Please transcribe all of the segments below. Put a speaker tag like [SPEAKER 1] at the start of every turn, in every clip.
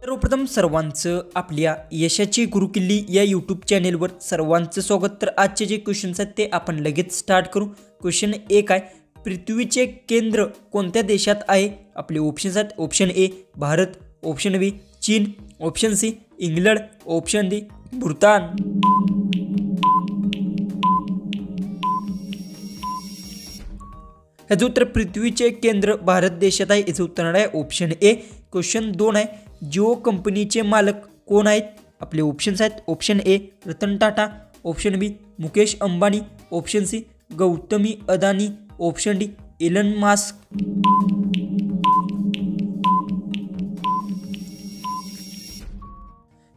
[SPEAKER 1] सर्वप्रथम सर्वांचं आपल्या यशाची गुरुकिल्ली या यूट्यूब चॅनेलवर सर्वांचं स्वागत। तर आजचे जे क्वेश्चन्स आहेत ते आपण लगेच स्टार्ट करू। क्वेश्चन 1 आहे, पृथ्वीचे केंद्र कोणत्या देशात आहे? आपले ऑप्शन्स आहेत, option A Bharat, option B Chin, option C England, option D Bhutan. याचं उत्तर पृथ्वीचे केंद्र भारत देशात आहे, याचं उत्तर आहे ऑप्शन ए। क्वेश्चन 2 आहे, जिओ कंपनीचे मालक कोण आहेत? आपले ऑप्शन्स आहेत, option A Ratan Tata, option B Mukesh Ambani, option C Gautami Adani, option D Elon Musk.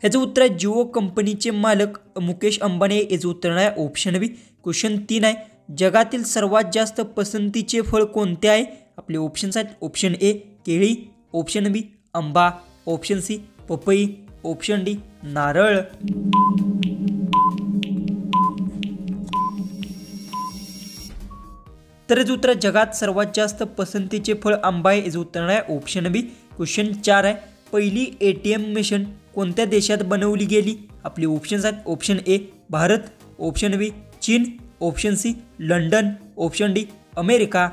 [SPEAKER 1] याचं उत्तर आहे जिओ कंपनीचे मालक मुकेश अंबानी, याचं उत्तर आहे ऑप्शन बी। क्वेश्चन 3 आहे, जगातील सर्वात जास्त पसंतीचे फळ कोणते आहे? आपले ऑप्शन्स आहेत, ऑप्शन ए केळी, ऑप्शन बी आंबा, ऑप्शन सी पपई, ऑप्शन डी नारळ। तर याचं उत्तर जगात सर्वात जास्त पसंतीचे फळ आंबा आहे, याचं उत्तर आहे ऑप्शन बी। क्वेश्चन 4 आहे, पहिली ATM मशीन कोणत्या देशात बनवली गेली? आपले ऑप्शन्स आहेत, option A Bharat, option B Chin, option C London, option D America.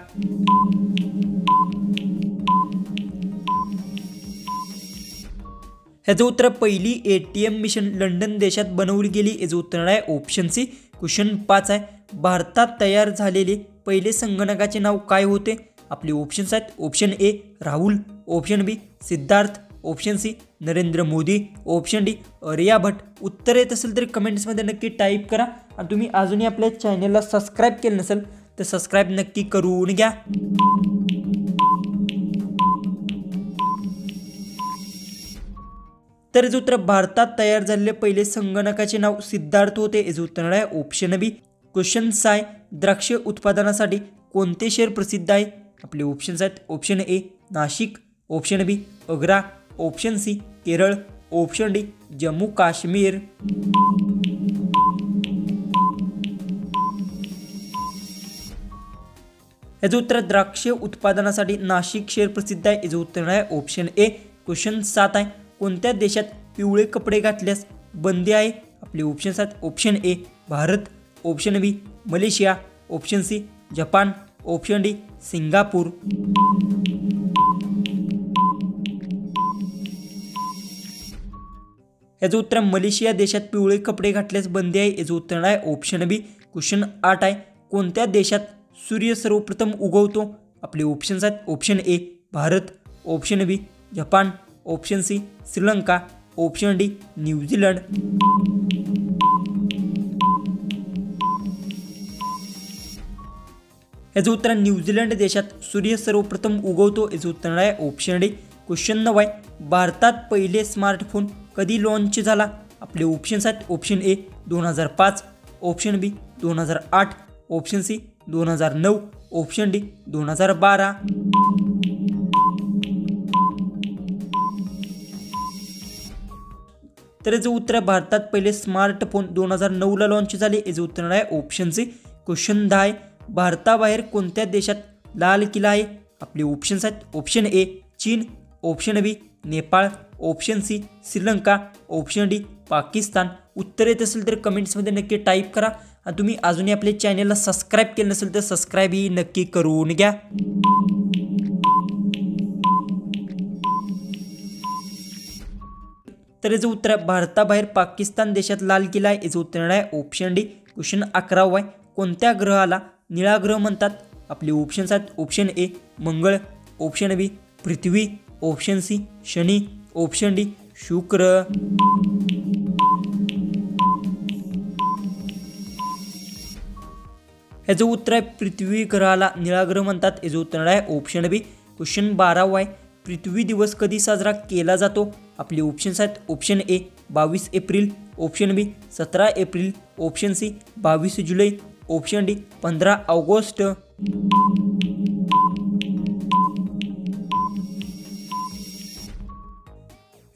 [SPEAKER 1] ह्याचं उत्तर पहिली ATM मशीन लंडन देशात बनवली गेली, याचं उत्तर आहे ऑप्शन सी। क्वेश्चन 5 आहे, भारतात तयार झालेले पहिले संगणकाचे नाव काय होते? आपले ऑप्शन्स आहेत, option A Rahul, option B Siddharth, option C Narendra Modi, option D Aryabhata. उत्तर येत असेल तर कमेंट्समध्ये नक्की टाईप करा आणि तुम्ही अजूनही आपल्या चॅनलला सबस्क्राईब केलं नसेल तर सबस्क्राईब नक्की करून घ्या। तर याचं उत्तर भारतात तयार झालेले पहिले संगणकाचे नाव सिद्धार्थ होते, याचं उत्तर आहे ऑप्शन बी। क्वेश्चन 6 आहे, द्राक्ष उत्पादनासाठी कोणते शहर प्रसिद्ध आहे? आपले ऑप्शन्स आहेत, option A Nashik, option B Agra, option C Kerala, option D Jammu Kashmir. याचं उत्तर द्राक्ष उत्पादनासाठी नाशिक शहर प्रसिद्ध आहे, याचं उत्तर आहे ऑप्शन ए। क्वेश्चन 7 आहे, कोणत्या देशात पिवळे कपडे घातल्यास बंदी आहे? आपले ऑप्शन्स आहेत, option A Bharat, option B Malaysia, option C Japan, option D Singapore. याचं उत्तर मलेशिया देशात पिवळे कपडे घातल्यास बंदी आहे, याचं उत्तर आहे ऑप्शन बी। क्वेश्चन 8 आहे, कोणत्या देशात सूर्य सर्वप्रथम उगवतो? आपले ऑप्शन्स आहेत, option A Bharat, option B Japan, option C Sri Lanka, option D New Zealand. याचं उत्तर न्यूझीलंड देशात सूर्य सर्वप्रथम उगवतो, याचं उत्तर आहे ऑप्शन डी। क्वेश्चन 9 आहे, भारतात पहिले स्मार्टफोन कधी लॉन्च झाला? आपले ऑप्शन्स आहेत, option A 2005, option B 2008, option C 2009, option D 2012। तर याचं उत्तर भारतात पहिले स्मार्टफोन 2009 ला लॉन्च झाले, याचं उत्तर आहे ऑप्शन सी। क्वेश्चन 10 आहे, भारताबाहेर कोणत्या देशात लाल किल्ला आहे? आपले ऑप्शन्स आहेत, ऑप्शन ए चीन, option B Nepal, option C Sri Lanka, option D Pakistan. उत्तर येत असेल तर कमेंट्समध्ये नक्की टाईप करा आणि तुम्ही अजूनही आपल्या चॅनलला सबस्क्राईब केलं नसेल तर सबस्क्राईब ही नक्की करून घ्या। तर याचं उत्तर भारताबाहेर पाकिस्तान देशात लाल किल्ला आहे, याचं उत्तर आहे ऑप्शन डी। क्वेश्चन 11 आहे, कोणत्या ग्रहाला निळा ग्रह म्हणतात? आपले ऑप्शन्स आहेत, ऑप्शन ए मंगळ, ऑप्शन बी पृथ्वी, ऑप्शन सी शनी, ऑप्शन डी शुक्र। याचं उत्तर आहे पृथ्वी ग्रहाला निळा ग्रह म्हणतात, याचं उत्तर आहे ऑप्शन बी। क्वेश्चन 12 आहे, पृथ्वी दिवस कधी साजरा केला जातो? आपले ऑप्शन्स आहेत, option A 22 April, option B 17 April, option C 22 जुलै, ऑप्शन डी 15 ऑगस्ट।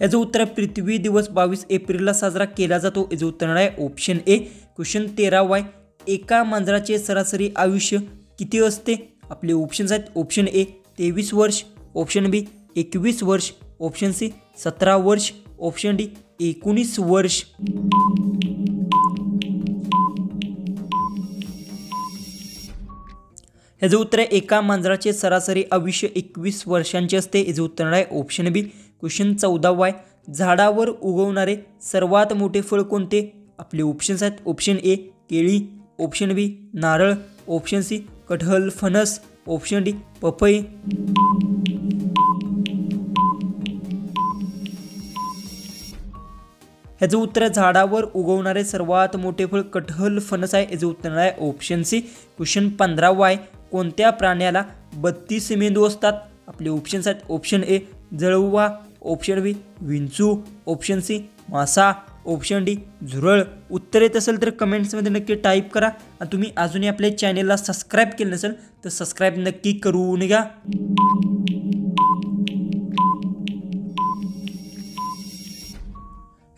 [SPEAKER 1] याचं उत्तर आहे पृथ्वी दिवस 22 एप्रिलला साजरा केला जातो, याचं उत्तर आहे ऑप्शन ए। क्वेश्चन 13 आहे, एका मांजराचे सरासरी आयुष्य किती असते? आपले ऑप्शन्स आहेत, ऑप्शन ए 23 वर्ष, ऑप्शन बी 21 वर्ष, ऑप्शन सी 17 वर्ष, ऑप्शन डी 19 वर्ष। ह्याचं उत्तर आहे एका मांजराचे सरासरी आयुष्य 21 वर्षांचे असते। याचं उत्तर आहे ऑप्शन बी। क्वेश्चन 14 आहे झाडावर उगवणारे सर्वात मोठे फळ कोणते? आपले ऑप्शन्स आहेत ऑप्शन ए केळी, ऑप्शन बी नारळ, ऑप्शन सी कटहल फणस, ऑप्शन डी पपई। ह्याचं उत्तर झाडावर उगवणारे सर्वात मोठे फळ कटहल फणस आहे। याचं उत्तर आहे ऑप्शन सी। क्वेश्चन 15 आहे कोणत्या प्राण्याला 32 मेंदू असतात? आपले ऑप्शन्स आहेत ऑप्शन ए जळवा, ऑप्शन बी विंचू, ऑप्शन सी मासा, ऑप्शन डी झुरळ। उत्तर येत असेल तर कमेंट्समध्ये नक्की टाईप करा आणि तुम्ही अजूनही आपल्या चॅनेलला सबस्क्राईब केलं नसेल तर सबस्क्राईब नक्की करून घ्या।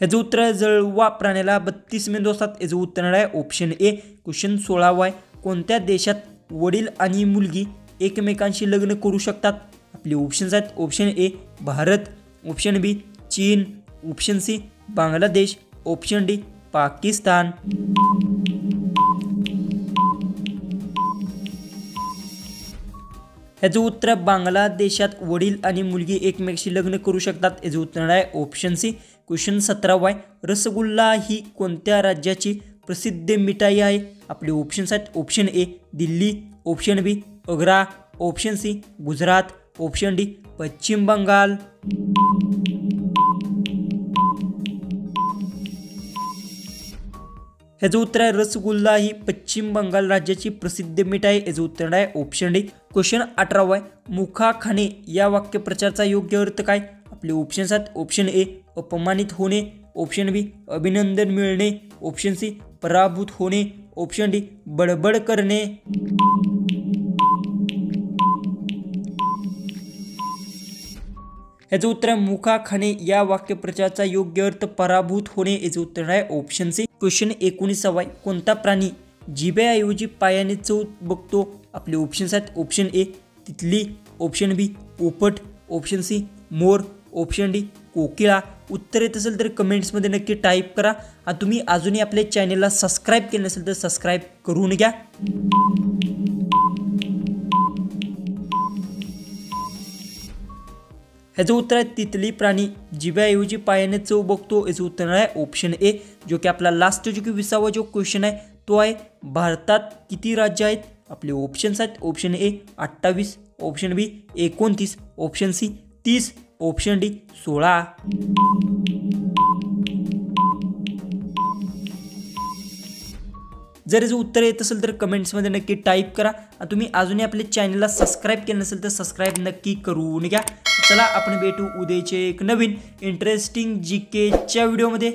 [SPEAKER 1] याचं उत्तर जळवा प्राण्याला 32 मेंदू असतात। याचं उत्तर आहे ऑप्शन ए। क्वेश्चन 16 आहे कोणत्या देशात वडील आणि मुलगी एकमेकांशी लग्न करू शकतात? आपले ऑप्शन्स आहेत option A Bharat, option B Chin, option C Bangladesh, option D Pakistan. ह्याचं उत्तर बांगलादेशात वडील आणि मुलगी एकमेकांशी लग्न करू शकतात। याचं उत्तर आहे ऑप्शन सी। क्वेश्चन 17 आहे रसगुल्ला ही कोणत्या राज्याची प्रसिद्ध मिठाई आहे? आपले ऑप्शन्स आहेत option A Delhi, option B Agra, option C Gujarat, option D Paschim Bangal. ह्याचं उत्तर आहे रसगुल्ला ही पश्चिम बंगाल राज्याची प्रसिद्ध मिठाई। याचं उत्तर आहे ऑप्शन डी। क्वेश्चन 18 आहे मुखा खाणे या वाक्यप्रचाराचा योग्य अर्थ काय? आपले ऑप्शन्स आहेत ऑप्शन ए अपमानित होणे, ऑप्शन बी अभिनंदन मिळणे, ऑप्शन सी पराभूत होणे, ऑप्शन डी बडबड करणे। याचं उत्तर मुखा खाणे या वाक्यप्रचाराचा योग्य अर्थ पराभूत होणे। याचं उत्तर आहे ऑप्शन सी। क्वेश्चन 19 आहे कोणता प्राणी जिभेऐवजी पायाने चव बघतो? आपले ऑप्शन्स आहेत ऑप्शन ए तितली, ऑप्शन बी पोपट, ऑप्शन सी मोर, ऑप्शन डी कोकिळा। उत्तर येत असेल तर कमेंट्समध्ये नक्की टाईप करा आणि तुम्ही अजूनही आपल्या चॅनेलला सबस्क्राईब केलं नसेल तर सबस्क्राईब करून घ्या। ह्याचं उत्तर आहे तितली प्राणी जिभेऐवजी पायाने चव बघतो। याचं उत्तर आहे ऑप्शन ए। जो की आपला लास्ट जो की 20वा जो क्वेश्चन आहे तो आहे भारतात किती राज्य आहेत? आपले ऑप्शन्स आहेत option A 28, option B 29, option C 30, option D 16। जर याचं उत्तर येत असेल तर कमेंट्समध्ये नक्की टाईप करा आणि तुम्ही अजूनही आपल्या चॅनलला सबस्क्राईब केलं नसेल तर सबस्क्राईब नक्की करून घ्या। चला आपण भेटू उद्याचे एक नवीन इंटरेस्टिंग जीकेच्या व्हिडिओमध्ये।